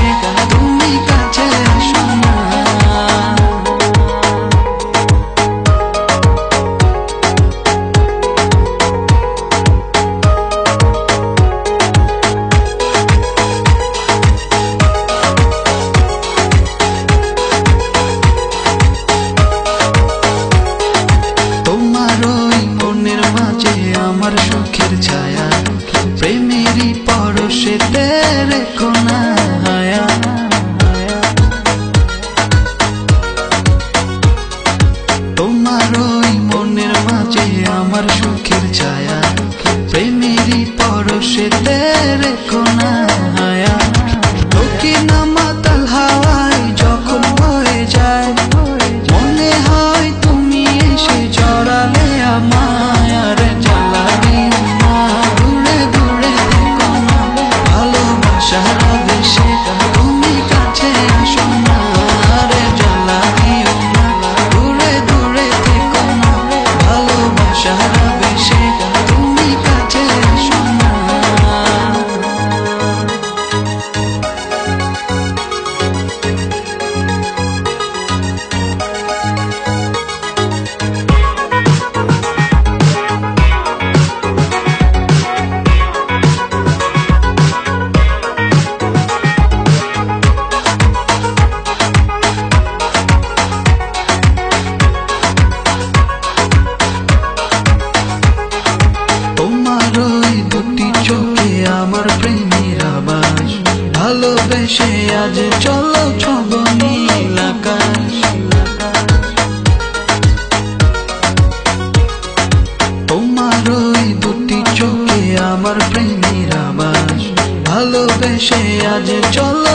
ভালোবাসে তুমি কাছে আসো না। আমার সুখের ছায়া প্রেমেরই পরশেতে রেখো না হায়া। তোমার ওই মনের মাঝে আমার সুখের ছায়া প্রেমেরই পরশেতে রেখো না হায়া। লোকে না মাতাল হাওয়ায় যখন হয়ে যায় মনে হয় তুমি এসে জড়ালে আমায়। সারা দেশে তুমি কাছে আসো না রে, জ্বালা দিও না, দূরে দূরে থেকো না, ভালোবাসার বেশে তুমি কাছে আসো না। আমার প্রেমের আবাস ভালোবেসে আজ চলো ছব নীল আকাশ। তোমার ওই দুটি চোখে আমার প্রেমের আবাস ভালোবেসে আজ চলো